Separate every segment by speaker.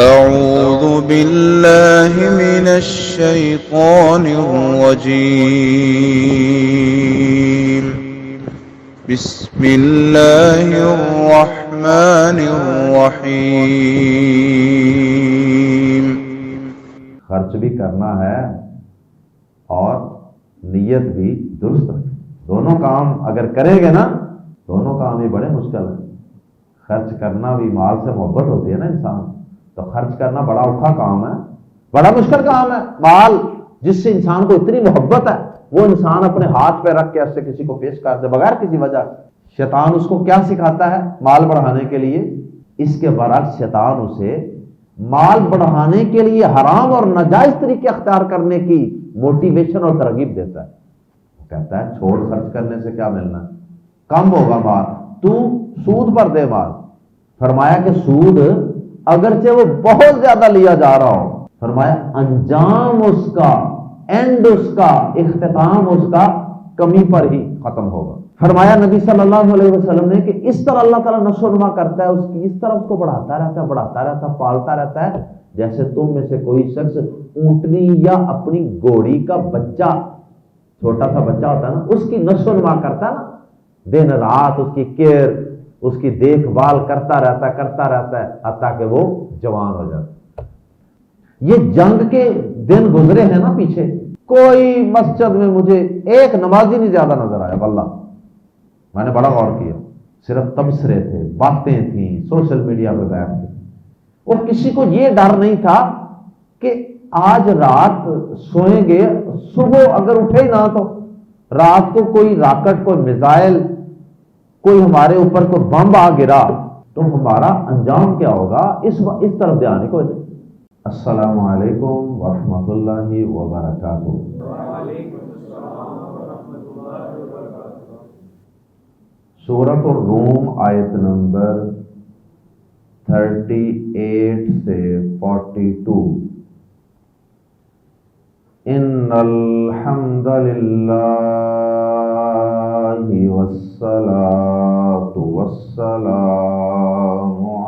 Speaker 1: أعوذ بالله من الشيطان الرجيم. بسم الله الرحمن الرحيم.
Speaker 2: خرچ بھی کرنا ہے اور نیت بھی درست رکھیں. دونوں کام اگر کریں گے نا، دونوں کام ہی بڑے مشکل ہیں. خرچ کرنا بھی، مال سے محبت ہوتی ہے نا انسان، تو خرچ کرنا بڑا اوکھا کام ہے، بڑا مشکل کام ہے. مال جس سے انسان کو اتنی محبت ہے، وہ انسان اپنے ہاتھ پہ رکھ کے ایسے کسی کو پیش کر دے بغیر کسی وجہ. شیطان اس کو کیا سکھاتا ہے مال بڑھانے کے لیے؟ اس کے برعکس شیطان اسے مال بڑھانے کے لیے حرام اور ناجائز طریقے اختیار کرنے کی موٹیویشن اور ترغیب دیتا ہے. وہ کہتا ہے چھوڑ، خرچ کرنے سے کیا ملنا ہے، کم ہوگا مال، تو سود پر دے مال. فرمایا کہ سود اگرچہ وہ بہت زیادہ لیا جا رہا ہو، فرمایا انجام اس کا، اینڈ اس کا، اختتام اس کا کمی پر ہی ختم ہوگا. فرمایا نبی صلی اللہ علیہ وسلم نے کہ اس طرح اللہ تعالیٰ نشو و نما کرتا ہے اس کی، اس طرح اس کو بڑھاتا رہتا ہے، پالتا رہتا ہے، جیسے تم میں سے کوئی شخص اونٹنی یا اپنی گھوڑی کا بچہ، چھوٹا سا بچہ ہوتا ہے نا، اس کی نشو و نما کرتا ہے نا، دن رات اس کی کیئر، اس کی دیکھ بھال کرتا رہتا ہے حتیٰ کہ وہ جوان ہو جاتا. یہ جنگ کے دن گزرے ہیں نا پیچھے، کوئی مسجد میں مجھے ایک نمازی نہیں زیادہ نظر آیا. واللہ میں نے بڑا غور کیا، صرف تبصرے تھے، باتیں تھیں، سوشل میڈیا پہ بیٹھ کے، اور کسی کو یہ ڈر نہیں تھا کہ آج رات سوئیں گے، صبح اگر اٹھے ہی نہ تو رات کو کوئی راکٹ، کوئی میزائل، کوئی ہمارے اوپر کوئی بم آ گرا تو ہمارا انجام کیا ہوگا. اس طرف دھیان کو. السلام علیکم ورحمۃ اللہ وبرکاتہ. سورۃ الروم آیت نمبر 38 سے 42. ان الحمد للہ والصلاة والسلام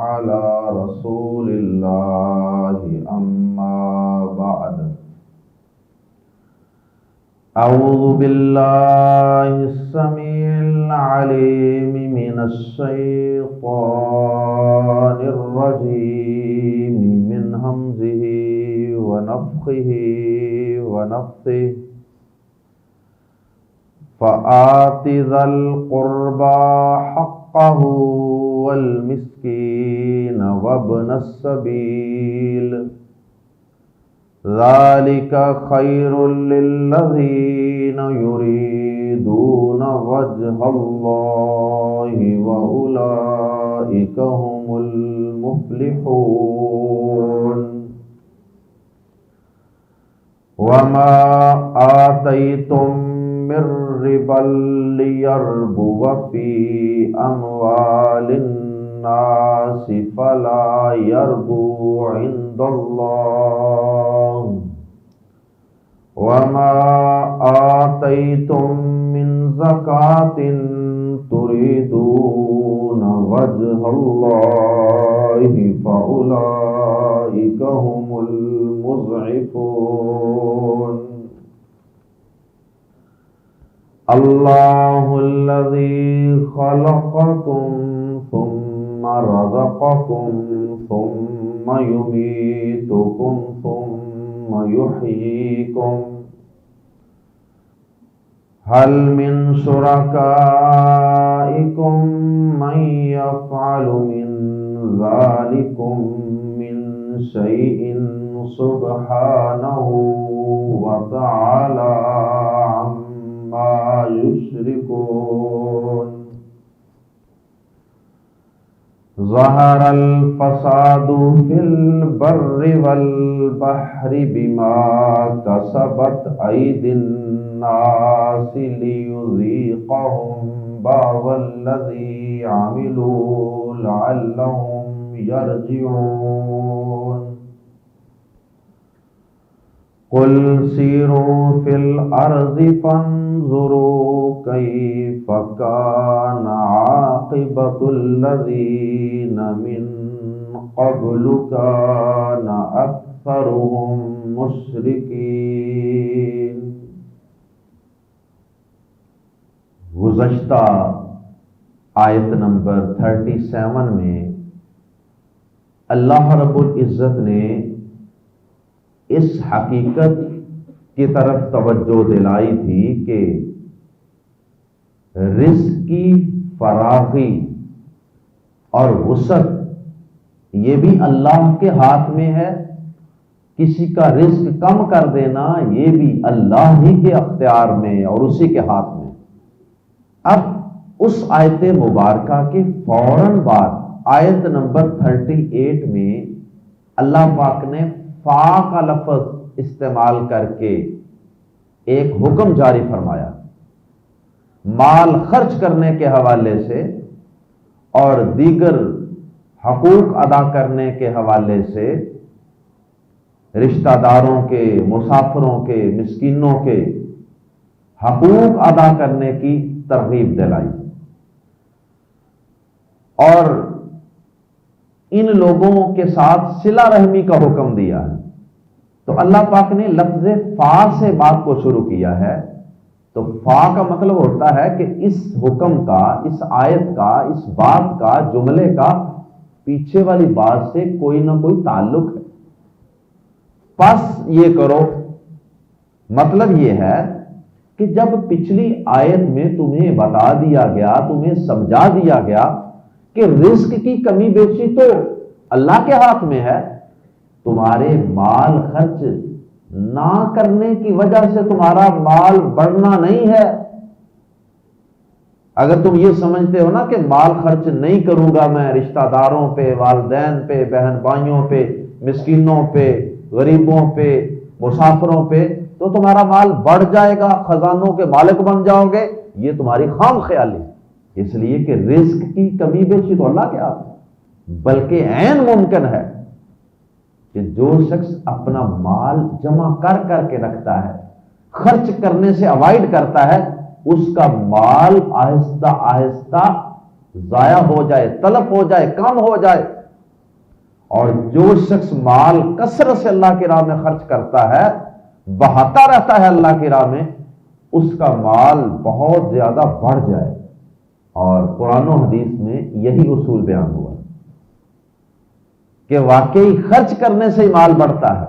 Speaker 2: علی رسول اللہ اما بعد. اعوذ باللہ السمیع العلیم من الشیطان الرجیم من ہمزہ ونفخہ ونفثہ. فآت ذا القربى حقه والمسكين وابن السبيل ذلك خير للذين يريدون وجه الله وأولئك هم المفلحون. وما آتيتم من ربا ليربو في أموال الناس فلا يربو عند الله. وما آتيتم من زكاة تريدون وجه الله فأولئك هم المضعفون. اللہ الذی خلقکم ثم رزقکم ثم یمیتکم ثم یحییکم. هل من شرکائکم من یفعل من ذلکم من شیء سبحانہ وتعالی یشرکون. ظہر الفساد فی البر والبحر بما کسبت ایدی الناس لیذیقہم بعض الذی عملوا لعلہم یرجعون. قل سیروا فی الارض فانظروا کیف کان عاقبۃ الذین من قبل أَكْثَرُهُم مُشْرِكِينَ۔ گزشتہ آیت نمبر 37 میں اللہ رب العزت نے اس حقیقت کی طرف توجہ دلائی تھی کہ رزق کی فراخی اور وسعت یہ بھی اللہ کے ہاتھ میں ہے، کسی کا رزق کم کر دینا یہ بھی اللہ ہی کے اختیار میں اور اسی کے ہاتھ میں۔ اب اس آیت مبارکہ کے فوراً بعد آیت نمبر 38 میں اللہ پاک نے فا کا لفظ استعمال کر کے ایک حکم جاری فرمایا، مال خرچ کرنے کے حوالے سے اور دیگر حقوق ادا کرنے کے حوالے سے، رشتہ داروں کے، مسافروں کے، مسکینوں کے حقوق ادا کرنے کی ترغیب دلائی اور ان لوگوں کے ساتھ صلہ رحمی کا حکم دیا ہے۔ تو اللہ پاک نے لفظ فا سے بات کو شروع کیا ہے، تو فا کا مطلب ہوتا ہے کہ اس حکم کا، اس آیت کا، اس بات کا، جملے کا پیچھے والی بات سے کوئی نہ کوئی تعلق ہے، پس یہ کرو۔ مطلب یہ ہے کہ جب پچھلی آیت میں تمہیں بتا دیا گیا، تمہیں سمجھا دیا گیا کہ رزق کی کمی بیشی تو اللہ کے ہاتھ میں ہے، تمہارے مال خرچ نہ کرنے کی وجہ سے تمہارا مال بڑھنا نہیں ہے۔ اگر تم یہ سمجھتے ہو نا کہ مال خرچ نہیں کروں گا میں رشتہ داروں پہ، والدین پہ، بہن بھائیوں پہ، مسکینوں پہ، غریبوں پہ، مسافروں پہ، تو تمہارا مال بڑھ جائے گا، خزانوں کے مالک بن جاؤ گے، یہ تمہاری خام خیالی ہے۔ اس لیے کہ رزق کی کمی بیشی تو اللہ کے ہاتھ ہے، بلکہ عین ممکن ہے کہ جو شخص اپنا مال جمع کر کر کے رکھتا ہے، خرچ کرنے سے اوائڈ کرتا ہے، اس کا مال آہستہ آہستہ ضائع ہو جائے، تلف ہو جائے، کم ہو جائے۔ اور جو شخص مال کثرت سے اللہ کی راہ میں خرچ کرتا ہے، بہاتا رہتا ہے اللہ کی راہ میں، اس کا مال بہت زیادہ بڑھ جائے۔ اور قرآن و حدیث میں یہی اصول بیان ہوا کہ واقعی خرچ کرنے سے مال بڑھتا ہے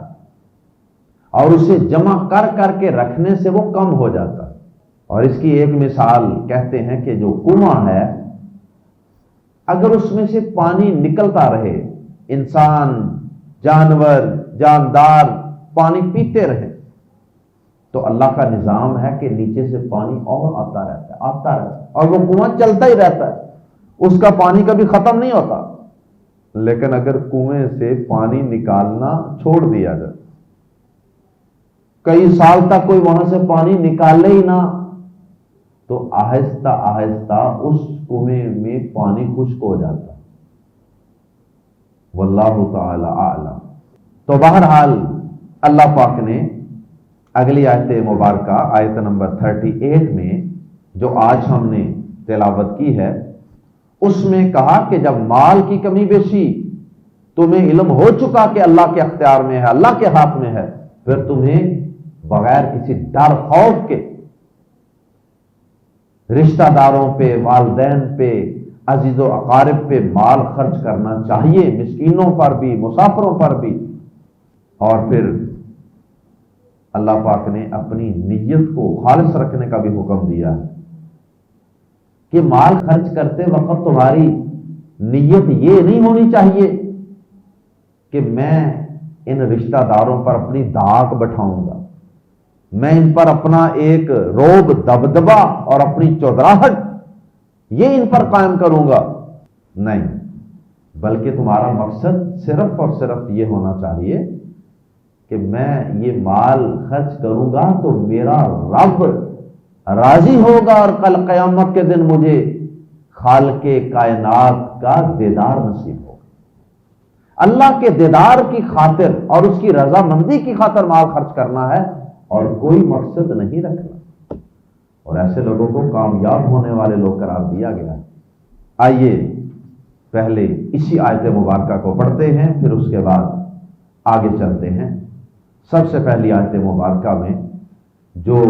Speaker 2: اور اسے جمع کر کر کے رکھنے سے وہ کم ہو جاتا ہے۔ اور اس کی ایک مثال کہتے ہیں کہ جو کنواں ہے، اگر اس میں سے پانی نکلتا رہے، انسان، جانور، جاندار پانی پیتے رہے، تو اللہ کا نظام ہے کہ نیچے سے پانی اور آتا رہتا ہے، آتا رہتا ہے، اور وہ کنواں چلتا ہی رہتا ہے، اس کا پانی کبھی ختم نہیں ہوتا۔ لیکن اگر کنویں سے پانی نکالنا چھوڑ دیا جائے، کئی سال تک کوئی وہاں سے پانی نکالے ہی نہ، تو آہستہ آہستہ اس کنویں میں پانی خشک ہو جاتا ہے۔ واللہ تعالی اعلم۔ تو بہرحال اللہ پاک نے اگلی آیت مبارکہ آیت نمبر 38 میں جو آج ہم نے تلاوت کی ہے، اس میں کہا کہ جب مال کی کمی بیشی تمہیں علم ہو چکا کہ اللہ کے اختیار میں ہے، اللہ کے ہاتھ میں ہے، پھر تمہیں بغیر کسی ڈر خوف کے رشتہ داروں پہ، والدین پہ، عزیز و اقارب پہ مال خرچ کرنا چاہیے، مسکینوں پر بھی، مسافروں پر بھی۔ اور پھر اللہ پاک نے اپنی نیت کو خالص رکھنے کا بھی حکم دیا ہے کہ مال خرچ کرتے وقت تمہاری نیت یہ نہیں ہونی چاہیے کہ میں ان رشتہ داروں پر اپنی دھاک بٹھاؤں گا، میں ان پر اپنا ایک روب، دبدبا اور اپنی چودراہٹ یہ ان پر قائم کروں گا۔ نہیں، بلکہ تمہارا مقصد صرف اور صرف یہ ہونا چاہیے کہ میں یہ مال خرچ کروں گا تو میرا رب راضی ہوگا، اور کل قیامت کے دن مجھے خالق کائنات کا دیدار نصیب ہوگا۔ اللہ کے دیدار کی خاطر اور اس کی رضامندی کی خاطر مال خرچ کرنا ہے اور کوئی مقصد نہیں رکھنا، اور ایسے لوگوں کو کامیاب ہونے والے لوگ قرار دیا گیا ہے۔ آئیے پہلے اسی آیت مبارکہ کو پڑھتے ہیں، پھر اس کے بعد آگے چلتے ہیں۔ سب سے پہلی آیت مبارکہ میں جو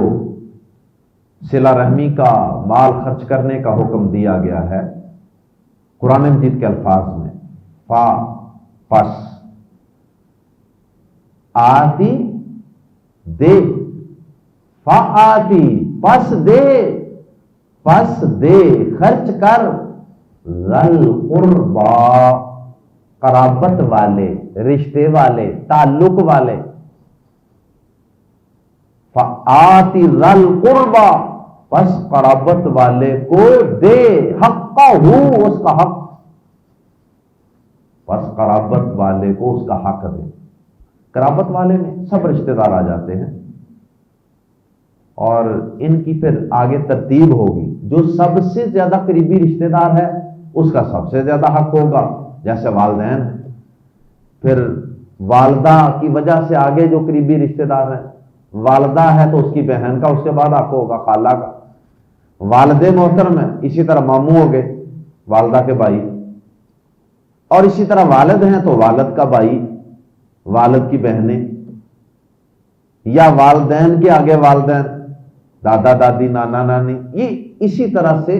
Speaker 2: صلہ رحمی کا مال خرچ کرنے کا حکم دیا گیا ہے قرآن مجید کے الفاظ میں، فا پس، آتی دے، فا آتی پس دے، پس دے خرچ کر، ذل قربا قرابت والے، رشتے والے، تعلق والے، فآتی ذل قربا پس قرابت والے کو دے، حقہ اس کا حق، پس قرابت والے کو اس کا حق دے۔ قرابت والے میں سب رشتہ دار آ جاتے ہیں، اور ان کی پھر آگے ترتیب ہوگی۔ جو سب سے زیادہ قریبی رشتہ دار ہے اس کا سب سے زیادہ حق ہوگا، جیسے والدین ہیں۔ پھر والدہ کی وجہ سے آگے جو قریبی رشتہ دار ہیں، والدہ ہے تو اس کی بہن کا اس کے بعد حق ہوگا، خالہ کا۔ والد محترم ہے، اسی طرح ماموں ہو گئے، والدہ کے بھائی، اور اسی طرح والد ہیں تو والد کا بھائی، والد کی بہنیں، یا والدین کے آگے والدین، دادا دادی، نانا نانی، یہ اسی طرح سے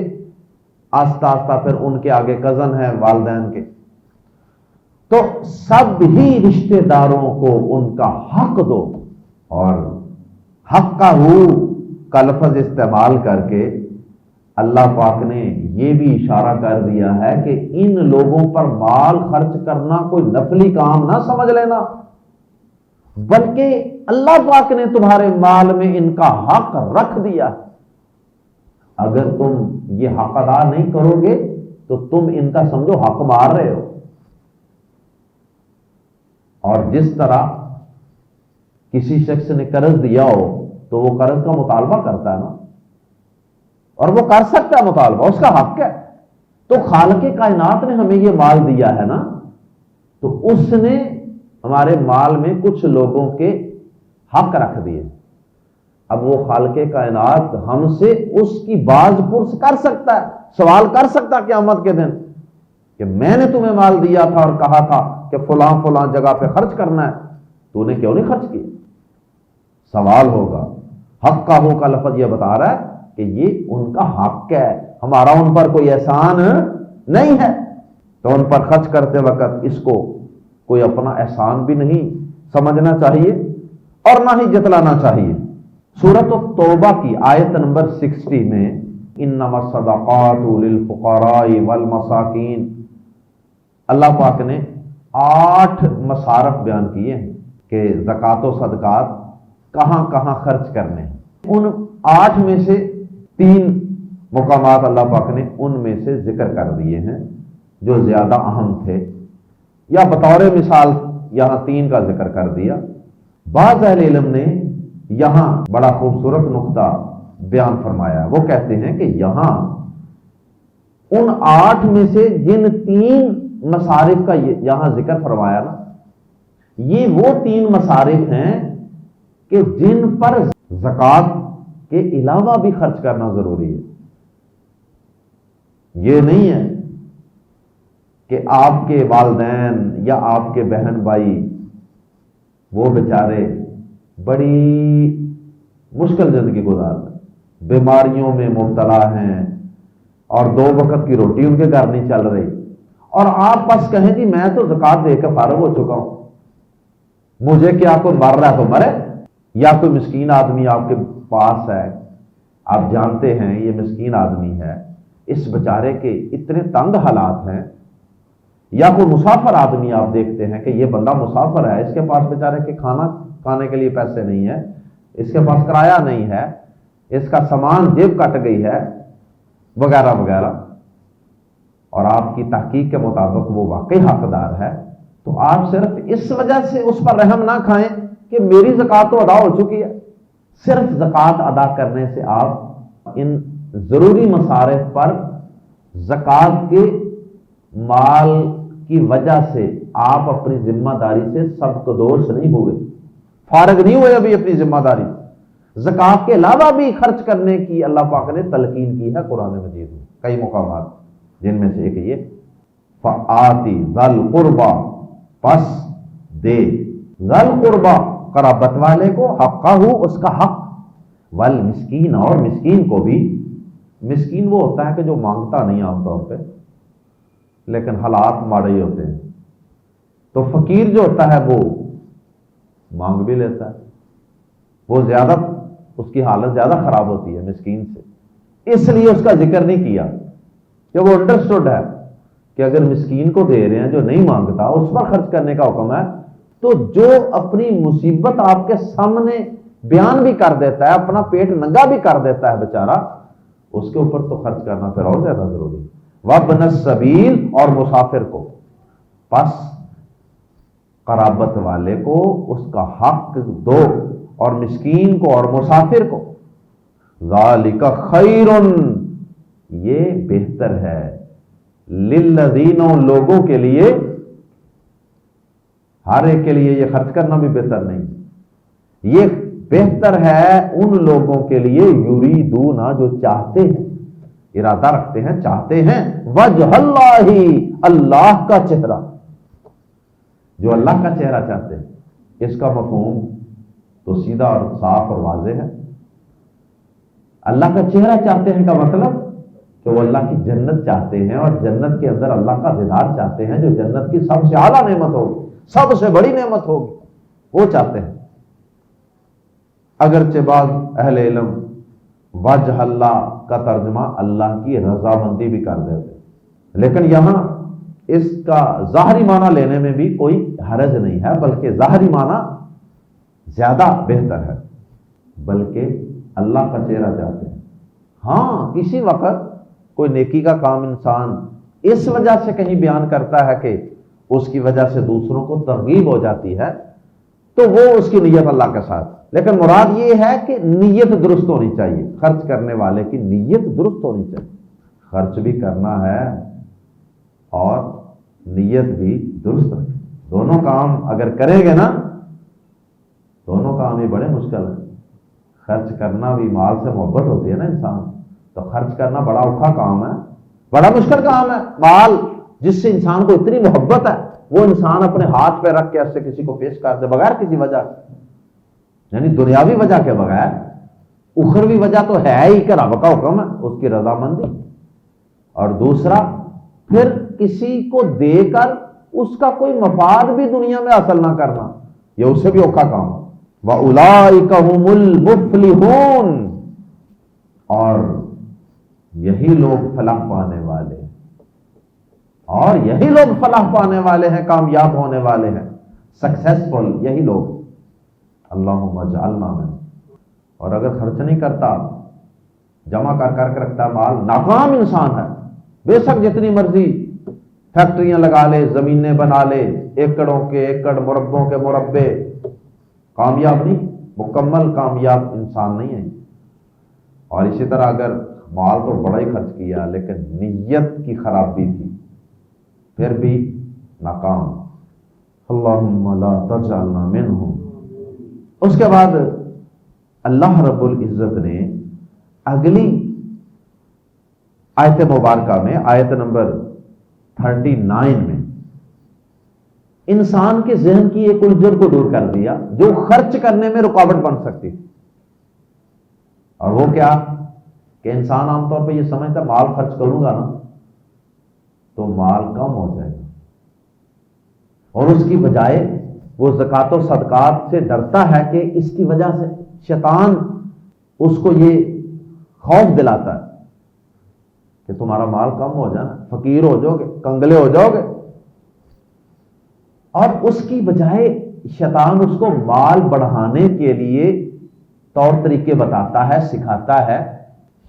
Speaker 2: آہستہ آہستہ پھر ان کے آگے کزن ہیں والدین کے۔ تو سب ہی رشتہ داروں کو ان کا حق دو، اور حق کا لفظ استعمال کر کے اللہ پاک نے یہ بھی اشارہ کر دیا ہے کہ ان لوگوں پر مال خرچ کرنا کوئی نفلی کام نہ سمجھ لینا، بلکہ اللہ پاک نے تمہارے مال میں ان کا حق رکھ دیا۔ اگر تم یہ حق ادا نہیں کرو گے تو تم ان کا سمجھو حق مار رہے ہو۔ اور جس طرح کسی شخص نے قرض دیا ہو تو وہ قرض کا مطالبہ کرتا ہے نا، اور وہ کر سکتا ہے مطالبہ، اس کا حق ہے۔ تو خالق کائنات نے ہمیں یہ مال دیا ہے نا، تو اس نے ہمارے مال میں کچھ لوگوں کے حق رکھ دیے۔ اب وہ خالق کائنات ہم سے اس کی باز پرس کر سکتا ہے، سوال کر سکتا ہے قیامت کے دن کہ میں نے تمہیں مال دیا تھا اور کہا تھا کہ فلاں فلاں جگہ پہ خرچ کرنا ہے، تو نے کیوں نہیں خرچ کیا؟ سوال ہوگا۔ حق کا ہو کا لفظ یہ بتا رہا ہے کہ یہ ان کا حق ہے، ہمارا ان پر کوئی احسان نہیں ہے، تو ان پر خرچ کرتے وقت اس کو کوئی اپنا احسان بھی نہیں سمجھنا چاہیے اور نہ ہی جتلانا چاہیے۔ سورۃ التوبہ کی آیت نمبر 60 میں انما الصدقات للفقراء والمساکین، اللہ پاک نے 8 مصارف بیان کیے ہیں کہ زکوٰۃ و صدقات کہاں کہاں خرچ کرنے ہیں۔ ان 8 میں سے 3 مقامات اللہ پاک نے ان میں سے ذکر کر دیے ہیں جو زیادہ اہم تھے، یا بطور مثال یہاں 3 کا ذکر کر دیا۔ بعض اہل علم نے یہاں بڑا خوبصورت نقطہ بیان فرمایا، وہ کہتے ہیں کہ یہاں ان 8 میں سے جن 3 مصارف کا یہاں ذکر فرمایا نا، یہ وہ 3 مصارف ہیں کہ جن پر زکوٰۃ کے علاوہ بھی خرچ کرنا ضروری ہے۔ یہ نہیں ہے کہ آپ کے والدین یا آپ کے بہن بھائی وہ بیچارے بڑی مشکل زندگی گزار رہے ہیں، بیماریوں میں مبتلا ہیں، اور 2 وقت کی روٹی ان کے گھر نہیں چل رہی، اور آپ بس کہیں جی میں تو زکوٰۃ دے کے فارغ ہو چکا ہوں، مجھے کیا، کوئی مر رہا ہے تو مرے۔ یا کوئی مسکین آدمی آپ کے پاس ہے، آپ جانتے ہیں یہ مسکین آدمی ہے، اس بیچارے کے اتنے تنگ حالات ہیں، یا کوئی مسافر آدمی آپ دیکھتے ہیں کہ یہ بندہ مسافر ہے، اس کے پاس بیچارے کے کھانا کھانے کے لیے پیسے نہیں ہے، اس کے پاس کرایہ نہیں ہے، اس کا سامان جیب کٹ گئی ہے، وغیرہ وغیرہ، اور آپ کی تحقیق کے مطابق وہ واقعی حقدار ہے، تو آپ صرف اس وجہ سے اس پر رحم نہ کھائیں کہ میری زکوٰۃ تو ادا ہو چکی ہے۔ صرف زکوٰۃ ادا کرنے سے آپ ان ضروری مصارف پر زکوٰۃ کے مال کی وجہ سے آپ اپنی ذمہ داری سے سبکدوش نہیں ہوئے، فارغ نہیں ہوئے ابھی اپنی ذمہ داری۔ زکوٰۃ کے علاوہ بھی خرچ کرنے کی اللہ پاک نے تلقین کی ہے قرآن مجید میں کئی مقامات، جن میں سے ایک یہ فآتی ذل قربا، پس دے، ذل قربا قرابت والے کو، حقہ، اس کا حق، والمسکین، اور مسکین کو بھی۔ مسکین وہ ہوتا ہے کہ جو مانگتا نہیں عام طور پہ، لیکن حالات ماڑے ہی ہوتے ہیں۔ تو فقیر جو ہوتا ہے وہ مانگ بھی لیتا ہے، وہ زیادہ، اس کی حالت زیادہ خراب ہوتی ہے مسکین سے، اس لیے اس کا ذکر نہیں کیا کہ وہ انڈرسٹوڈ ہے کہ اگر مسکین کو دے رہے ہیں جو نہیں مانگتا، اس پر خرچ کرنے کا حکم ہے، تو جو اپنی مصیبت آپ کے سامنے بیان بھی کر دیتا ہے، اپنا پیٹ ننگا بھی کر دیتا ہے بیچارہ، اس کے اوپر تو خرچ کرنا پھر اور زیادہ ضروری ہے۔ وابن السبیل، اور مسافر کو، پس قرابت والے کو اس کا حق دو، اور مسکین کو اور مسافر کو۔ ذالک خیر، یہ بہتر ہے، للذین، لوگوں کے لیے، ہر ایک کے لیے یہ خرچ کرنا بھی بہتر نہیں، یہ بہتر ہے ان لوگوں کے لیے، یریدون، جو چاہتے ہیں، ارادہ رکھتے ہیں، چاہتے ہیں، وجہ اللہ، اللہ کا چہرہ، جو اللہ کا چہرہ چاہتے ہیں۔ اس کا مفہوم تو سیدھا اور صاف اور واضح ہے۔ اللہ کا چہرہ چاہتے ہیں کا مطلب کہ وہ اللہ کی جنت چاہتے ہیں، اور جنت کے اندر اللہ کا دیدار چاہتے ہیں، جو جنت کی سب سے اعلیٰ نعمت ہوگی، سب سے بڑی نعمت ہوگی، وہ چاہتے ہیں۔ اگرچہ بعض اہل علم وجہ اللہ کا ترجمہ اللہ کی رضامندی بھی کر دیتے ہیں، لیکن یہاں اس کا ظاہری معنی لینے میں بھی کوئی حرج نہیں ہے، بلکہ ظاہری معنی زیادہ بہتر ہے، بلکہ اللہ کا چہرہ چاہتے ہیں۔ ہاں، کسی وقت کوئی نیکی کا کام انسان اس وجہ سے کہیں بیان کرتا ہے کہ اس کی وجہ سے دوسروں کو ترغیب ہو جاتی ہے، تو وہ اس کی نیت اللہ کے ساتھ، لیکن مراد یہ ہے کہ نیت درست ہونی چاہیے، خرچ کرنے والے کی نیت درست ہونی چاہیے۔ خرچ بھی کرنا ہے اور نیت بھی درست رکھے، دونوں کام اگر کریں گے نا، دونوں کام ہی بڑے مشکل ہیں۔ خرچ کرنا بھی، مال سے محبت ہوتی ہے نا انسان، تو خرچ کرنا بڑا اوکھا کام ہے، بڑا مشکل کام ہے۔ مال جس سے انسان کو اتنی محبت ہے، وہ انسان اپنے ہاتھ پہ رکھ کے ایسے کسی کو پیش کر دے بغیر کسی وجہ، یعنی دنیاوی وجہ کے بغیر، اخروی وجہ تو ہے ہی کہ رب کا حکم ہے، اس کی رضامندی، اور دوسرا پھر کسی کو دے کر اس کا کوئی مفاد بھی دنیا میں حاصل نہ کرنا، یہ اس سے بھی اوکھا کام ہے۔ وَأُولَئِكَ هُمُ الْمُفْلِحُونَ، اور یہی لوگ فلاح پانے والے ہیں، اور یہی لوگ فلاح پانے والے ہیں، کامیاب ہونے والے ہیں، سکسیسفل یہی لوگ۔ اللہم اجعلنا منہم۔ اور اگر خرچ نہیں کرتا، جمع کر کر کے رکھتا مال، ناکام انسان ہے، بے شک جتنی مرضی فیکٹریاں لگا لے، زمینیں بنا لے، ایکڑوں کے ایکڑ، مربوں کے مربے، کامیاب نہیں، مکمل کامیاب انسان نہیں ہے۔ اور اسی طرح اگر مال تو بڑا ہی خرچ کیا لیکن نیت کی خرابی تھی، پھر بھی ناکام۔ اللہم لا تجعلنا منہم۔ اس کے بعد اللہ رب العزت نے اگلی آیت مبارکہ میں، آیت نمبر 39 میں، انسان کے ذہن کی ایک الجھن کو دور کر دیا جو خرچ کرنے میں رکاوٹ بن سکتی تھی۔ اور وہ کیا کہ انسان عام طور پہ یہ سمجھتا ہے مال خرچ کروں گا نا تو مال کم ہو جائے گا، اور اس کی بجائے وہ زکوٰۃ و صدقات سے ڈرتا ہے کہ اس کی وجہ سے شیطان اس کو یہ خوف دلاتا ہے کہ تمہارا مال کم ہو جانا، فقیر ہو جاؤ گے، کنگلے ہو جاؤ گے، اور اس کی بجائے شیطان اس کو مال بڑھانے کے لیے طور طریقے بتاتا ہے، سکھاتا ہے۔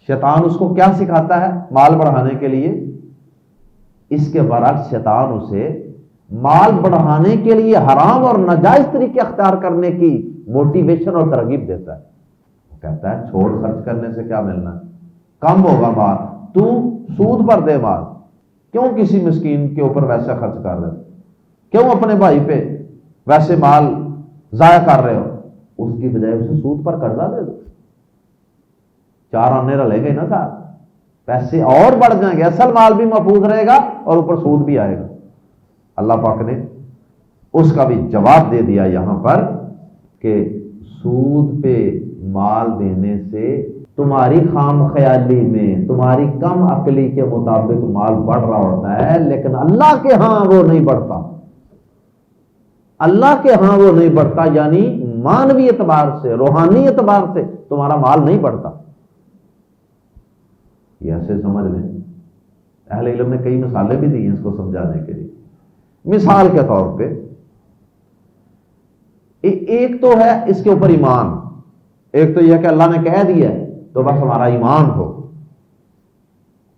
Speaker 2: شیطان اس کو کیا سکھاتا ہے مال بڑھانے کے لیے؟ اس کے برعکس شیطان اسے مال بڑھانے کے لیے حرام اور ناجائز طریقے اختیار کرنے کی موٹیویشن اور ترغیب دیتا ہے۔ وہ کہتا ہے چھوڑ، خرچ کرنے سے کیا ملنا ہے، کم ہوگا مال، تو سود پر دے مال، کیوں کسی مسکین کے اوپر ویسے خرچ کر رہے ہو، کیوں اپنے بھائی پہ ویسے مال ضائع کر رہے ہو، اس کی بجائے اسے سود پر قرضہ دے دو، 4 آنے رلے گے نا صاحب، پیسے اور بڑھ جائیں گے، اصل مال بھی محفوظ رہے گا اور اوپر سود بھی آئے گا۔ اللہ پاک نے اس کا بھی جواب دے دیا یہاں پر کہ سود پہ مال دینے سے تمہاری خام خیالی میں، تمہاری کم عقلی کے مطابق مال بڑھ رہا ہوتا ہے، لیکن اللہ کے ہاں وہ نہیں بڑھتا، اللہ کے ہاں وہ نہیں بڑھتا، یعنی مانوی اعتبار سے، روحانی اعتبار سے تمہارا مال نہیں بڑھتا۔ یہ ایسے سمجھ لیں، اہل علم نے کئی مثالیں بھی دی ہیں اس کو سمجھانے کے لیے۔ مثال کے طور پہ ایک تو ہے اس کے اوپر ایمان، ایک تو یہ کہ اللہ نے کہہ دیا ہے تو بس ہمارا ایمان ہو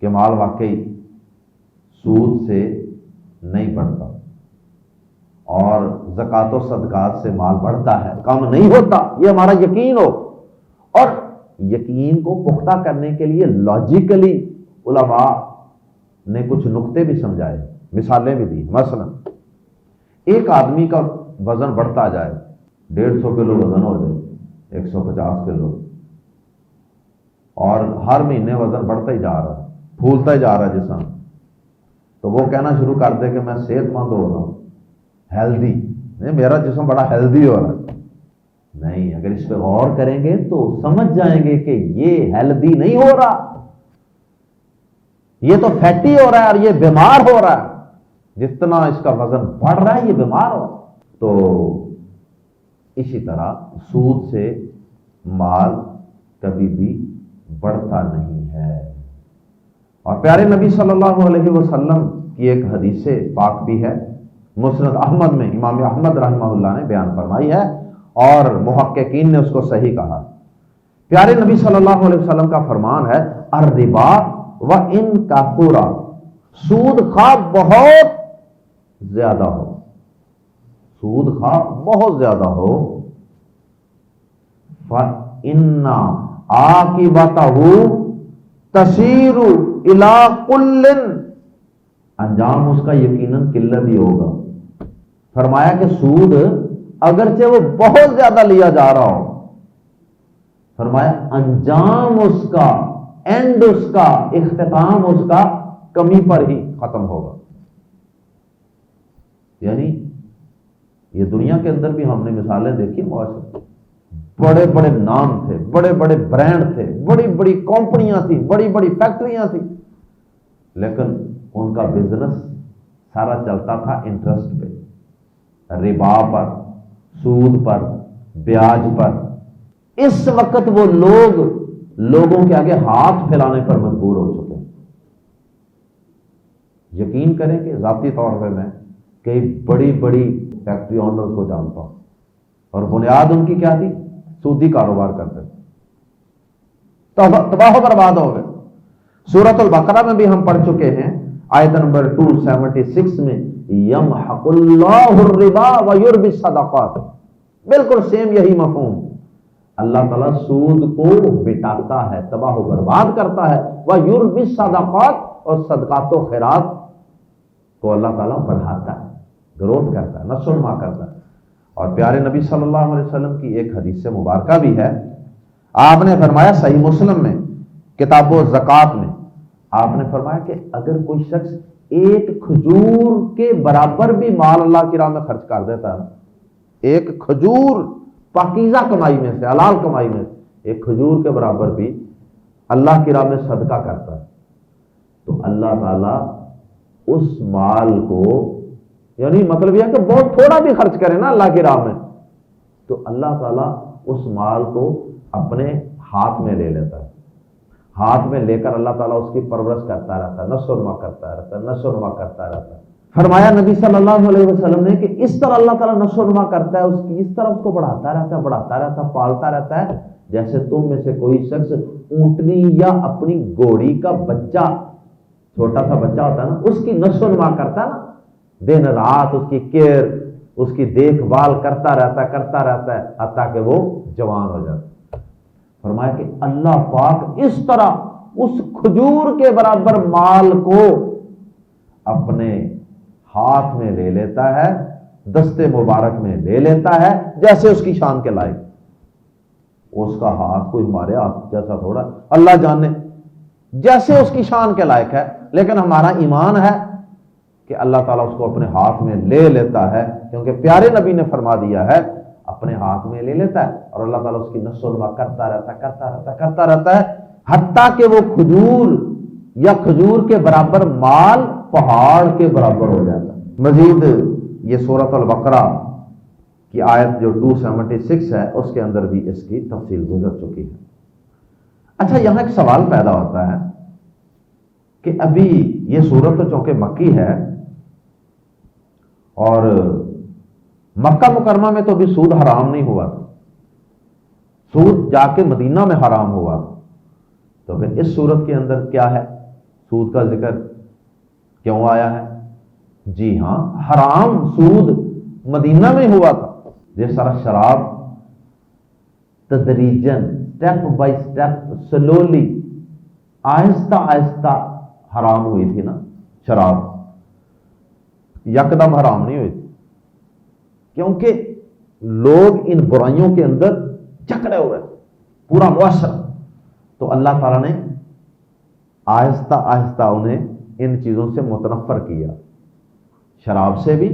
Speaker 2: کہ مال واقعی سود سے نہیں بڑھتا، اور زکوٰۃ و صدقات سے مال بڑھتا ہے، کم نہیں ہوتا، یہ ہمارا یقین ہو۔ اور یقین کو پختہ کرنے کے لیے لاجیکلی علماء نے کچھ نقطے بھی سمجھائے، مثالیں بھی دی۔ مثلا ایک آدمی کا وزن بڑھتا جائے، 150 کلو وزن ہو جائے، 150 کلو، اور ہر مہینے وزن بڑھتا ہی جا رہا ہے، پھولتا ہی جا رہا ہے جسم، تو وہ کہنا شروع کر دے کہ میں صحت مند ہو رہا ہوں، ہیلدی، میرا جسم بڑا ہیلدی ہو رہا ہے۔ نہیں، اگر اس پہ غور کریں گے تو سمجھ جائیں گے کہ یہ ہیلدی نہیں ہو رہا، یہ تو فیٹی ہو رہا ہے، اور یہ بیمار ہو رہا ہے، جتنا اس کا وزن بڑھ رہا ہے یہ بیمار ہو رہا ہے۔ تو اسی طرح سود سے مال کبھی بھی بڑھتا نہیں ہے۔ اور پیارے نبی صلی اللہ علیہ وسلم کی ایک حدیث پاک بھی ہے، مسند احمد میں امام احمد رحمہ اللہ نے بیان فرمائی ہے، اور محققین نے اس کو صحیح کہا۔ پیارے نبی صلی اللہ علیہ وسلم کا فرمان ہے، الربا وَإِن كَثُرَ، سود خواہ بہت زیادہ ہو، سود خواہ بہت زیادہ ہو، فَإِنَّ عَاقِبَتَهُ تَسِيرُ إِلَىٰ كُلٍّ، انجام اس کا یقیناً قلت ہی ہوگا۔ فرمایا کہ سود اگرچہ وہ بہت زیادہ لیا جا رہا ہو، فرمایا انجام اس کا، اینڈ اس کا، اختتام اس کا کمی پر ہی ختم ہوگا۔ یعنی یہ دنیا کے اندر بھی ہم نے مثالیں دیکھی، معاشرے بڑے بڑے نام تھے، بڑے بڑے برانڈ تھے، بڑی بڑی کمپنیاں تھیں، بڑی بڑی فیکٹریاں تھیں، لیکن ان کا بزنس سارا چلتا تھا انٹرسٹ پہ، ربا پر، سود پر، بیاج پر۔ اس وقت وہ لوگوں کے آگے ہاتھ پھیلانے پر مجبور ہو چکے ہیں۔ یقین کریں کہ ذاتی طور پہ میں کئی بڑی بڑی فیکٹری اونرز کو جانتا ہوں، اور بنیاد ان کی کیا تھی؟ سودی کاروبار کرتے تھے، تباہ و برباد ہو گئے۔ سورۃ البقرہ میں بھی ہم پڑھ چکے ہیں، آیت نمبر 276 میں، یمحق اللہ الربا ویربی الصدقات، بالکل سیم یہی مفہوم۔ اللہ تعالیٰ سود کو مٹاتا ہے، تباہ و برباد کرتا ہے، ویربی الصدقات، اور صدقات و خیرات کو اللہ تعالیٰ بڑھاتا ہے، گروتھ کرتا ہے، نشو و نما کرتا ہے۔ اور پیارے نبی صلی اللہ علیہ وسلم کی ایک حدیث مبارکہ بھی ہے، آپ نے فرمایا صحیح مسلم میں کتاب و زکوٰۃ میں، آپ نے فرمایا کہ اگر کوئی شخص ایک کھجور کے برابر بھی مال اللہ کی راہ میں خرچ کر دیتا ہے، ایک کھجور پاکیزہ کمائی میں سے، حلال کمائی میں سے ایک کھجور کے برابر بھی اللہ کی راہ میں صدقہ کرتا ہے، تو اللہ تعالیٰ اس مال کو، یعنی مطلب یہ ہے کہ بہت تھوڑا بھی خرچ کرے نا اللہ کی راہ میں، تو اللہ تعالیٰ اس مال کو اپنے ہاتھ میں لے لیتا ہے، ہاتھ میں لے کر اللہ تعالیٰ اس کی پرورش کرتا رہتا ہے، نشو و نما کرتا رہتا ہے، نشو و نما کرتا رہتا ہے۔ فرمایا نبی صلی اللہ علیہ وسلم نے کہ اس طرح اللہ تعالیٰ نشو و نما کرتا ہے، اس کی اس طرح اس کو بڑھاتا رہتا ہے، بڑھاتا رہتا ہے، پالتا رہتا ہے، جیسے تم میں سے کوئی شخص اونٹنی یا اپنی گھوڑی کا بچہ، چھوٹا سا بچہ ہوتا ہے نا، اس کی نشو و نما کرتا ہے نا، دن رات اس کی کیئر، اس کی دیکھ بھال کرتا رہتا ہے حتیٰ کہ وہ جوان ہو جاتا ہے۔ فرمایا کہ اللہ پاک اس طرح اس کھجور کے برابر مال کو اپنے ہاتھ میں لے لیتا ہے، دستے مبارک میں لے لیتا ہے، جیسے اس کی شان کے لائق۔ اس کا ہاتھ کوئی ہمارے ہاتھ جیسا تھوڑا، اللہ جانے جیسے اس کی شان کے لائق ہے، لیکن ہمارا ایمان ہے کہ اللہ تعالیٰ اس کو اپنے ہاتھ میں لے لیتا ہے، کیونکہ پیارے نبی نے فرما دیا ہے اپنے ہاتھ میں لے لیتا ہے اور اللہ تعالیٰ اس کی نشو و نما کرتا رہتا ہے حتیٰ کہ وہ کھجور یا کھجور کے برابر مال پہاڑ کے برابر ہو جاتا ہے۔ مزید یہ سورۃ البقرہ کی آیت جو 276 ہے اس کے اندر بھی اس کی تفصیل گزر چکی ہے۔ اچھا، یہاں ایک سوال پیدا ہوتا ہے کہ ابھی یہ سورت تو چونکہ مکی ہے اور مکہ مکرمہ میں تو ابھی سود حرام نہیں ہوا تھا، سود جا کے مدینہ میں حرام ہوا تھا، تو پھر اس سورت کے اندر کیا ہے؟ سود کا ذکر کیوں آیا ہے؟ جی ہاں، حرام سود مدینہ میں ہوا تھا۔ جس طرح شراب تدریجن، سٹیپ بائی سٹیپ، سلولی، آہستہ آہستہ حرام ہوئی تھی نا، شراب یکدم حرام نہیں ہوئی تھی، کیونکہ لوگ ان برائیوں کے اندر جکڑے ہوئے، پورا معاشرہ، تو اللہ تعالیٰ نے آہستہ آہستہ انہیں ان چیزوں سے متنفر کیا۔ شراب سے بھی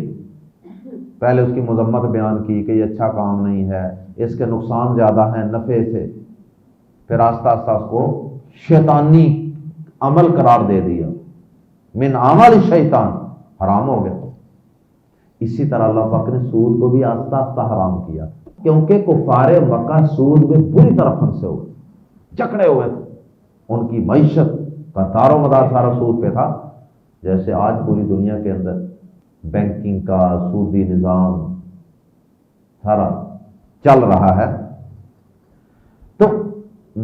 Speaker 2: پہلے اس کی مذمت بیان کی کہ یہ اچھا کام نہیں ہے، اس کے نقصان زیادہ ہیں نفع سے، پھر آہستہ آہستہ اس کو شیطانی عمل قرار دے دیا، من عمل شیطان، حرام ہو گیا۔ اسی طرح اللہ پاک نے سود کو بھی آہستہ آہستہ حرام کیا، کیونکہ کفار مکہ سود میں بری طرح پھنسے ہوئے، جکڑے ہوئے تھے، ان کی معیشت کا دار و مدار سارا سود پہ تھا، جیسے آج پوری دنیا کے اندر بینکنگ کا سودی نظام سارا چل رہا ہے۔ تو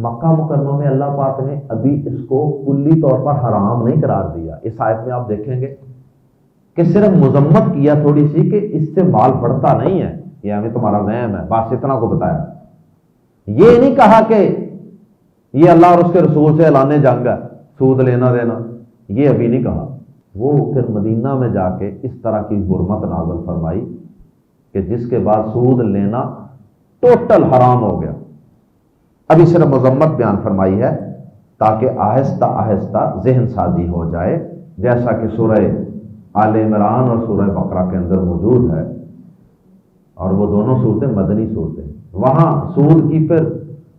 Speaker 2: مکہ مکرمہ میں اللہ پاک نے ابھی اس کو کلی طور پر حرام نہیں قرار دیا۔ اس آیت میں آپ دیکھیں گے کہ صرف مذمت کیا تھوڑی سی کہ اس سے مال بڑھتا نہیں ہے، یہ ہمیں تمہارا وہم ہے، بس اتنا کو بتایا۔ یہ نہیں کہا کہ یہ اللہ اور اس کے رسول سے اعلان جنگ ہے، سود لینا دینا، یہ ابھی نہیں کہا۔ وہ پھر مدینہ میں جا کے اس طرح کی حرمت نازل فرمائی کہ جس کے بعد سود لینا ٹوٹل حرام ہو گیا۔ ابھی صرف مذمت بیان فرمائی ہے تاکہ آہستہ آہستہ ذہن سازی ہو جائے، جیسا کہ سورہ آل عمران اور سورہ بقرہ کے اندر موجود ہے، اور وہ دونوں صورتیں مدنی صورتیں، وہاں سود کی پھر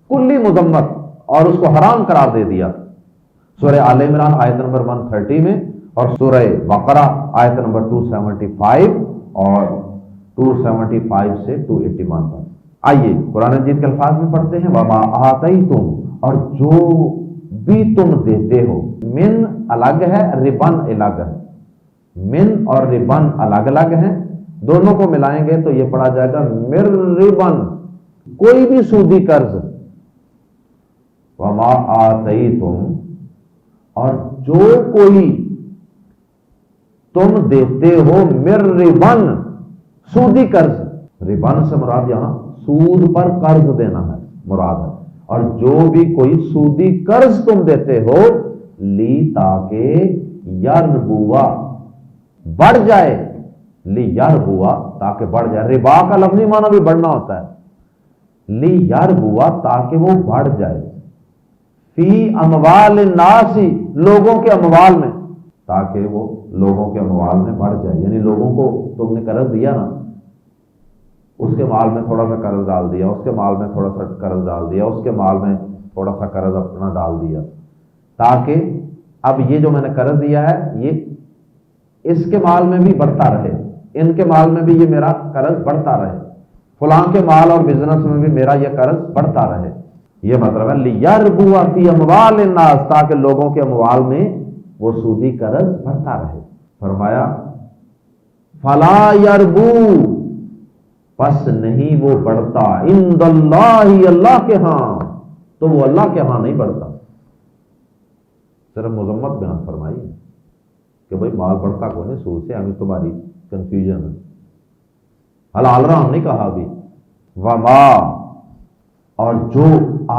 Speaker 2: کلی مذمت اور اس کو حرام قرار دے دیا۔ سورہ آل عمران آیت نمبر 130 میں اور سورہ بقرہ آیت نمبر 275 اور 275 سے 281 تک۔ آئیے قرآن مجید کے الفاظ میں پڑھتے ہیں، وَمَا آتَيْتُمْ، اور جو بھی تم دیتے ہو، من الگ ہے، ربن الگ ہے، من اور ربن الگ الگ ہیں، دونوں کو ملائیں گے تو یہ پڑھا جائے گا مر ربن، کوئی بھی سودی قرض، وَمَا آتَيْتُمْ، اور جو کوئی تم دیتے ہو، مر ربن، سودی قرض، ربن سے مراد یہاں سود پر قرض دینا ہے مراد ہے، اور جو بھی کوئی سودی قرض تم دیتے ہو، لی تاکہ یربوا، بڑھ جائے، لی یربوا تاکہ بڑھ جائے، ربا کا لفظی معنی بھی بڑھنا ہوتا ہے، لی یربوا تاکہ وہ بڑھ جائے، فی اموال الناس، لوگوں کے اموال میں، تاکہ وہ لوگوں کے اموال میں بڑھ جائے، یعنی لوگوں کو تم نے قرض دیا نا، اس کے مال میں تھوڑا سا قرض ڈال دیا، اس کے مال میں تھوڑا سا قرض ڈال دیا، اس کے مال میں تھوڑا سا قرض اپنا ڈال دیا، تاکہ اب یہ جو میں نے قرض دیا ہے یہ اس کے مال میں بھی بڑھتا رہے، ان کے مال میں بھی یہ میرا قرض بڑھتا رہے، فلاں کے مال اور بزنس میں بھی میرا یہ قرض بڑھتا رہے، یہ مطلب ہے لیربوا فی اموال الناس، تاکہ لوگوں کے اموال میں وہ سودی قرض بڑھتا رہے۔ فرمایا فلا یربو، پس نہیں وہ بڑھتا، عند اللہ، اللہ کے ہاں، تو وہ اللہ کے ہاں نہیں بڑھتا۔ صرف مذمت بیان فرمائی ہے کہ بھائی مال بڑھتا کون ہے سود سے، ہمیں تمہاری کنفیوژن ہے، حلال حرام نہیں کہا ابھی۔ وما، اور جو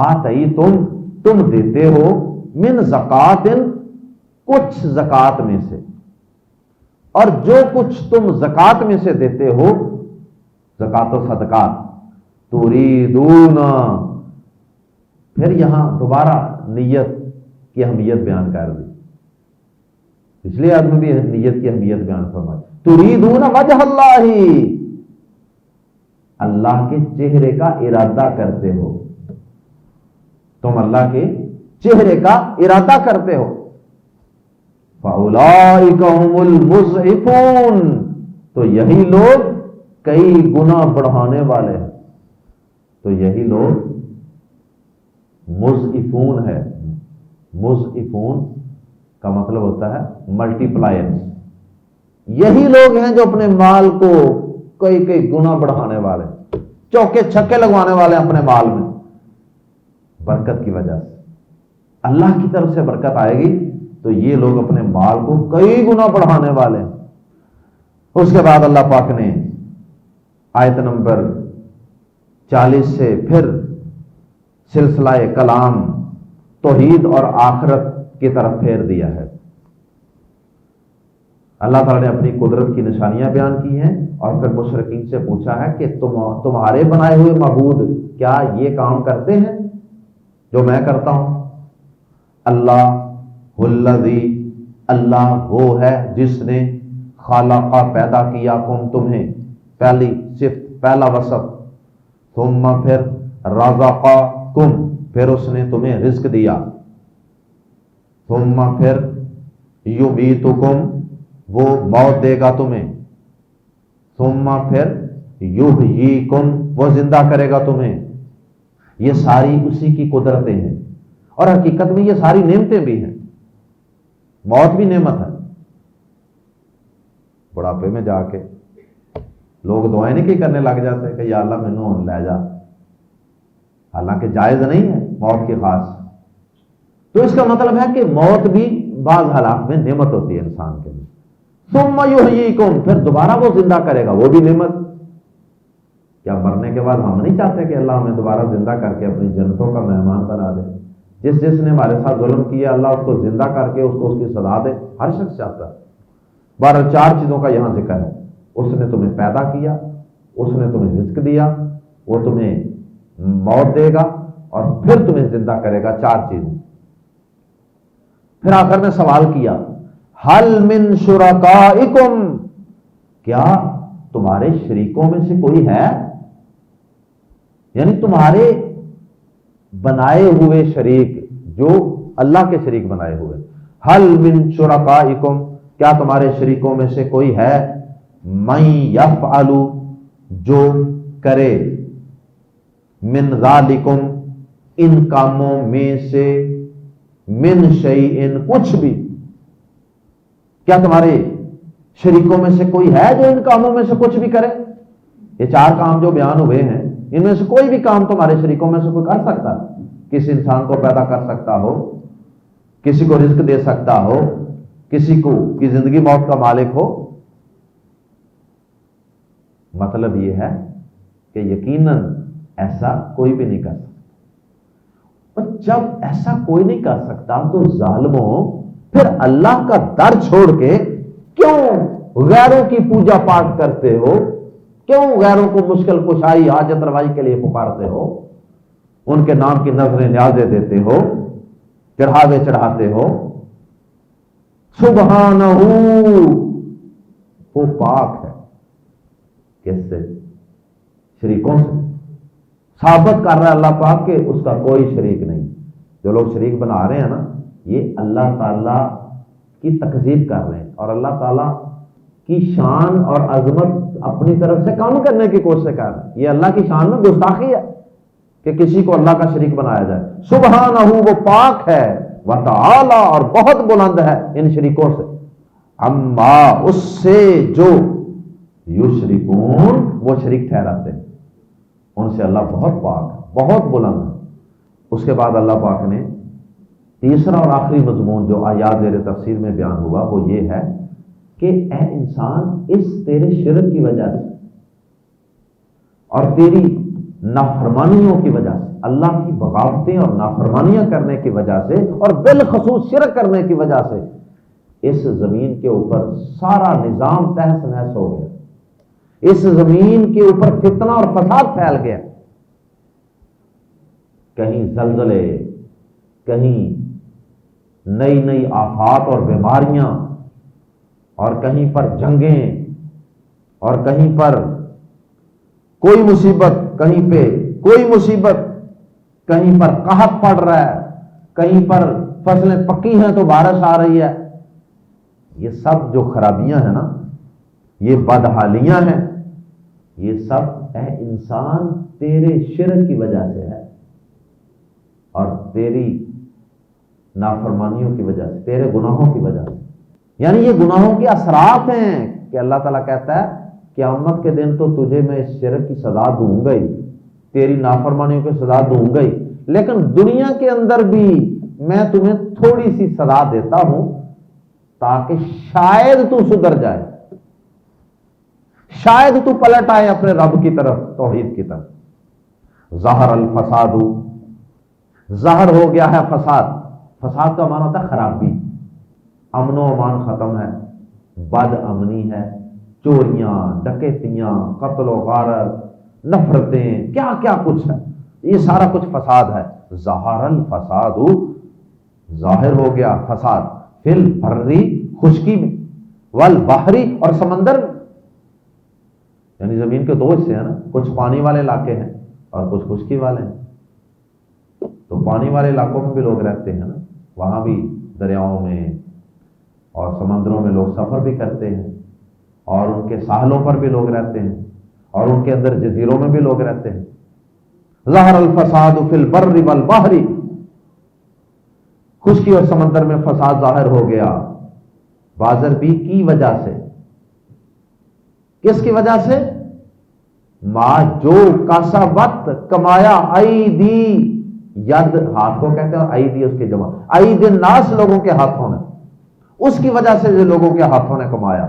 Speaker 2: آتئی تم دیتے ہو، من زکات، کچھ زکات میں سے، اور جو کچھ تم زکات میں سے دیتے ہو، زکات و صدقات، تریدون، پھر یہاں دوبارہ نیت کی اہمیت بیان کر دی، پچھلے آدمی بھی نیت کی اہمیت بیان فرمائی، تریدون وجہ اللہ، اللہ کے چہرے کا ارادہ کرتے ہو، تم اللہ کے چہرے کا ارادہ کرتے ہو، فَأُولَئِكَ هُمُ الْمُضْعِفُونَ، تو یہی لوگ کئی گنا بڑھانے والے ہیں، تو یہی لوگ مضعفون ہے۔ مضعفون کا مطلب ہوتا ہے ملٹی پلائر، یہی لوگ ہیں جو اپنے مال کو کئی کئی گنا بڑھانے والے، چوکے چھکے لگوانے والے اپنے مال میں، برکت کی وجہ سے اللہ کی طرف سے برکت آئے گی تو یہ لوگ اپنے مال کو کئی گنا بڑھانے والے ہیں۔ اس کے بعد اللہ پاک نے آیت نمبر 40 سے پھر سلسلہ کلام توحید اور آخرت کی طرف پھیر دیا ہے۔ اللہ تعالیٰ نے اپنی قدرت کی نشانیاں بیان کی ہیں اور پھر مشرکین سے پوچھا ہے کہ تمہارے بنائے ہوئے معبود کیا یہ کام کرتے ہیں جو میں کرتا ہوں؟ اللہ الذی، اللہ وہ ہے جس نے خالقہ پیدا کیا کم تمہیں، پہلی صفت پہلا وصف، ثم پھر رزقکم پھر اس نے تمہیں رزق دیا، ثم پھر یمیتکم وہ موت دے گا تمہیں، ثم پھر یحییکم وہ زندہ کرے گا تمہیں۔ یہ ساری اسی کی قدرتیں ہیں اور حقیقت میں یہ ساری نعمتیں بھی ہیں، موت بھی نعمت ہے۔ بڑھاپے میں جا کے لوگ دعائیں نہیں کرنے لگ جاتے کہ یا اللہ مینوں لے جا، حالانکہ جائز نہیں ہے موت کی خاص۔ تو اس کا مطلب ہے کہ موت بھی بعض حالات میں نعمت ہوتی ہے انسان کے لیے۔ ثم یحییکم پھر دوبارہ وہ زندہ کرے گا، وہ بھی نعمت۔ کیا مرنے کے بعد ہم نہیں چاہتے کہ اللہ ہمیں دوبارہ زندہ کر کے اپنی جنتوں کا مہمان بنا دے؟ جس نے ہمارے ساتھ ظلم کیا اللہ اس کو زندہ کر کے اس کو اس کی سزا دے، ہر شخص چاہتا ہے۔ بہرحال 4 چیزوں کا یہاں ذکر ہے، اس نے تمہیں پیدا کیا، اس نے تمہیں رزق دیا، وہ تمہیں موت دے گا اور پھر تمہیں زندہ کرے گا، 4 چیزیں۔ پھر آخر میں سوال کیا حل من شرکائکم، کیا تمہارے شریکوں میں سے کوئی ہے؟ یعنی تمہارے بنائے ہوئے شریک جو اللہ کے شریک بنائے ہوئے، حل من شرکائکم کیا تمہارے شریکوں میں سے کوئی ہے، من یفعل جو کرے، من ذالکم ان کاموں میں سے، من شیئن کچھ بھی، کیا تمہارے شریکوں میں سے کوئی ہے جو ان کاموں میں سے کچھ بھی کرے؟ یہ 4 کام جو بیان ہوئے ہیں ان میں سے کوئی بھی کام تمہارے شریکوں میں سے کوئی کر سکتا ہے؟ کسی انسان کو پیدا کر سکتا ہو، کسی کو رزق دے سکتا ہو، کسی کو کی زندگی موت کا مالک ہو؟ مطلب یہ ہے کہ یقیناً ایسا کوئی بھی نہیں کر سکتا۔ اور جب ایسا کوئی نہیں کر سکتا تو ظالموں پھر اللہ کا در چھوڑ کے کیوں غیروں کی پوجا پاٹ کرتے ہو؟ کیوں غیروں کو مشکل کشائی حاجت روائی کے لیے پکارتے ہو؟ ان کے نام کی نظریں نیازیں دیتے ہو، چڑھاوے چڑھاتے ہو؟ سبحانہ وہ پاک ہے، کس سے؟ شریکوں سے۔ ثابت کر رہا ہے اللہ پاک کہ اس کا کوئی شریک نہیں۔ جو لوگ شریک بنا رہے ہیں نا، یہ اللہ تعالیٰ کی تکذیب کر رہے ہیں اور اللہ تعالیٰ کی شان اور عظمت اپنی طرف سے کم کرنے کی کوشش کر رہے ہیں۔ یہ اللہ کی شان میں گستاخی ہے کہ کسی کو اللہ کا شریک بنایا جائے۔ سبحانہ وہ پاک ہے، وتعالی اور بہت بلند ہے ان شریکوں سے، اما اس سے جو یشرکون وہ شریک ٹھہراتے ہیں، ان سے اللہ بہت پاک ہے، بہت بلند ہے۔ اس کے بعد اللہ پاک نے تیسرا اور آخری مضمون جو آیات زیر تفسیر میں بیان ہوا وہ یہ ہے کہ اے انسان اس تیرے شرک کی وجہ سے اور تیری نافرمانیوں کی وجہ سے، اللہ کی بغاوتیں اور نافرمانیاں کرنے کی وجہ سے اور بالخصوص شرک کرنے کی وجہ سے اس زمین کے اوپر سارا نظام تہس نہس ہو گیا، اس زمین کے اوپر فتنہ اور فساد پھیل گیا، کہیں زلزلے، کہیں نئی نئی آفات اور بیماریاں، اور کہیں پر جنگیں، اور کہیں پر کوئی مصیبت کہیں پہ، کوئی مصیبت کہیں پر قحط پڑ رہا ہے، کہیں پر فصلیں پکی ہیں تو بارش آ رہی ہے. یہ سب جو خرابیاں ہیں نا، یہ بدحالیاں ہیں، یہ سب اے انسان تیرے شرک کی وجہ سے ہے اور تیری نافرمانیوں کی وجہ سے، تیرے گناہوں کی وجہ سے. یعنی یہ گناہوں کے اثرات ہیں کہ اللہ تعالیٰ کہتا ہے قیامت کے دن تو تجھے میں اس شرک کی سزا دوں گا ہی، تیری نافرمانیوں کی سزا دوں گا ہی، لیکن دنیا کے اندر بھی میں تمہیں تھوڑی سی سزا دیتا ہوں تاکہ شاید تو سدھر جائے، شاید تو پلٹ آئے اپنے رب کی طرف، توحید کی طرف. ظہر الفساد، ظاہر ہو گیا ہے فساد. فساد کا معنی ہوتا ہے خرابی، امن و امان ختم ہے، بد امنی ہے، چوریاں، ڈکیتیاں، قتل و غارت، نفرتیں، کیا کیا کچھ ہے، یہ سارا کچھ فساد ہے. ظہر الفساد، ظاہر ہو گیا فساد، فی البری، خشکی میں، والبحری، اور سمندر میں. یعنی زمین کے دو حصے ہیں نا، کچھ پانی والے علاقے ہیں اور کچھ خشکی والے ہیں. تو پانی والے علاقوں میں بھی لوگ رہتے ہیں نا، وہاں بھی دریاؤں میں اور سمندروں میں لوگ سفر بھی کرتے ہیں، اور ان کے ساحلوں پر بھی لوگ رہتے ہیں، اور ان کے اندر جزیروں میں بھی لوگ رہتے ہیں. ظہر الفساد فی البر والبحر، خشکی اور سمندر میں فساد ظاہر ہو گیا، بازربی کی وجہ سے. کس کی وجہ سے؟ ما جو کسبت، کمایا، ایدی، ید ہاتھ کو کہتے ہیں، ایدی اس کے جمع، اید الناس، لوگوں کے ہاتھوں نے، اس کی وجہ سے جو لوگوں کے ہاتھوں نے کمایا،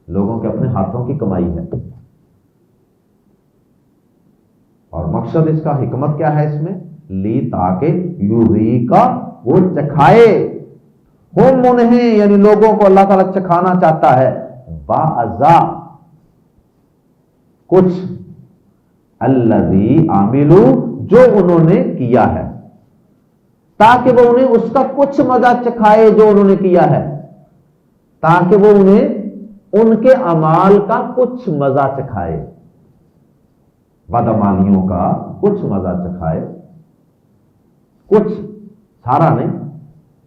Speaker 2: لوگوں کے اپنے ہاتھوں کی کمائی ہے. اور مقصد اس کا، حکمت کیا ہے اس میں؟ لی، تاکہ یذیقا، وہ چکھائے، ہم انہیں، یعنی لوگوں کو اللہ تعالیٰ چکھانا چاہتا ہے، بعضا، کچھ، الذی عاملو، جو انہوں نے کیا ہے، تاکہ وہ انہیں اس کا کچھ مزہ چکھائے جو انہوں نے کیا ہے، تاکہ وہ انہیں ان کے اعمال کا کچھ مزہ چکھائے، بدعمالیوں کا کچھ مزہ چکھائے. کچھ، سارا نہیں،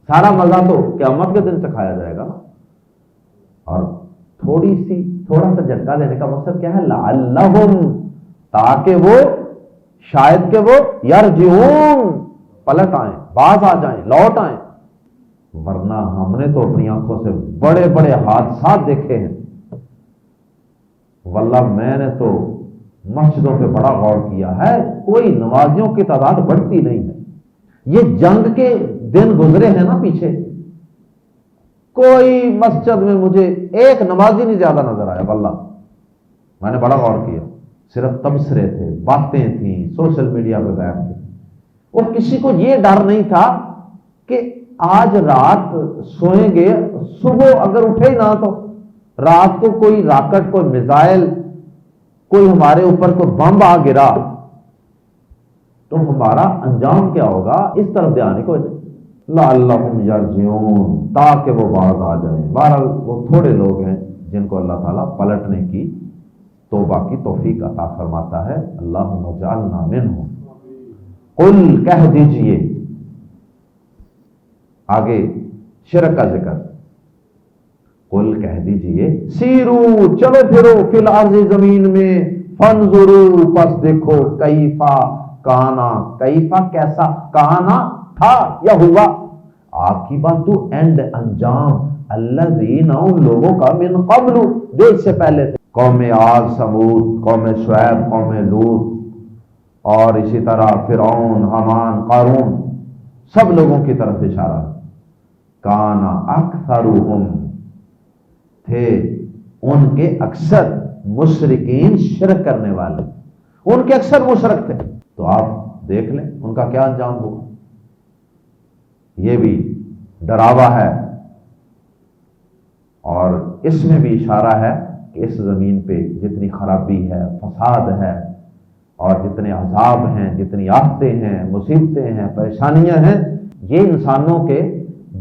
Speaker 2: سارا مزہ تو قیامت کے دن چکھایا جائے گا. اور تھوڑا سا جھٹکا دینے کا مقصد کیا ہے؟ لعلہم، تاکہ وہ، شاید کہ وہ، یرجعون، پلٹ آئیں، باز آ جائیں، لوٹ آئیں. ورنہ ہم نے تو اپنی آنکھوں سے بڑے بڑے حادثات دیکھے ہیں. واللہ میں نے تو مسجدوں پہ بڑا غور کیا ہے، کوئی نمازیوں کی تعداد بڑھتی نہیں ہے. یہ جنگ کے دن گزرے ہیں نا پیچھے، کوئی مسجد میں مجھے ایک نمازی نہیں زیادہ نظر آیا. واللہ میں نے بڑا غور کیا، صرف تبصرے تھے، باتیں تھیں، سوشل میڈیا پہ بیٹھ کے، اور کسی کو یہ ڈر نہیں تھا کہ آج رات سوئیں گے، صبح اگر اٹھے ہی نہ تو رات کو کوئی راکٹ، کوئی میزائل، کوئی ہمارے اوپر کوئی بم آ گرا تو ہمارا انجام کیا ہوگا؟ اس طرف دھیان کو لعلہم یرجعون، تاکہ وہ باز آ جائیں. بہرحال وہ تھوڑے لوگ ہیں جن کو اللہ تعالیٰ پلٹنے کی، توبہ کی توفیق عطا فرماتا ہے. اللہم اجعلنا منہم. قل، کہہ دیجئے، آگے شرک کا ذکر. قل، کہہ دیجئے، سیرو، چلو پھرو، فی الارض، زمین میں، فانظرو، پس دیکھو، کیفا، کانا، کیفا کیسا، کانا تھا یا ہوا، عاقبت اینڈ انجام، الذین، ان لوگوں کا، من قبل، جو اس سے پہلے تھے، قوم عاد، ثمود، قوم شعیب، قوم لوط، اور اسی طرح فرعون، حامان، قارون، سب لوگوں کی طرف اشارہ. کانا اکثرہم، تھے ان کے اکثر، مشرکین، شرک کرنے والے، ان کے اکثر مشرک تھے. تو آپ دیکھ لیں ان کا کیا انجام ہوا. یہ بھی ڈراوا ہے، اور اس میں بھی اشارہ ہے کہ اس زمین پہ جتنی خرابی ہے، فساد ہے، اور جتنے عذاب ہیں، جتنی آفتیں ہیں، مصیبتیں ہیں، پریشانیاں ہیں، یہ انسانوں کے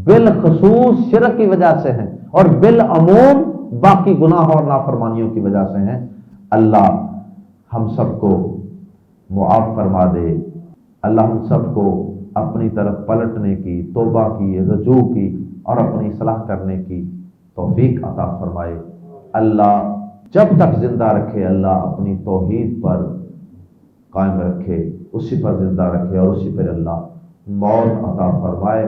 Speaker 2: بالخصوص شرک کی وجہ سے ہیں، اور بالعموم باقی گناہ اور نافرمانیوں کی وجہ سے ہیں. اللہ ہم سب کو معاف فرما دے، اللہ ہم سب کو اپنی طرف پلٹنے کی، توبہ کی، رجوع کی اور اپنی اصلاح کرنے کی توفیق عطا فرمائے۔ اللہ جب تک زندہ رکھے اللہ اپنی توحید پر قائم رکھے، اسی پر زندہ رکھے اور اسی پر اللہ موت عطا فرمائے۔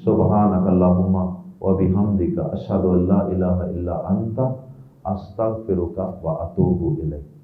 Speaker 2: سبحانک اللہم وبحمدک اشہد ان لا الہ الا انت استغفرک واتوب الیک۔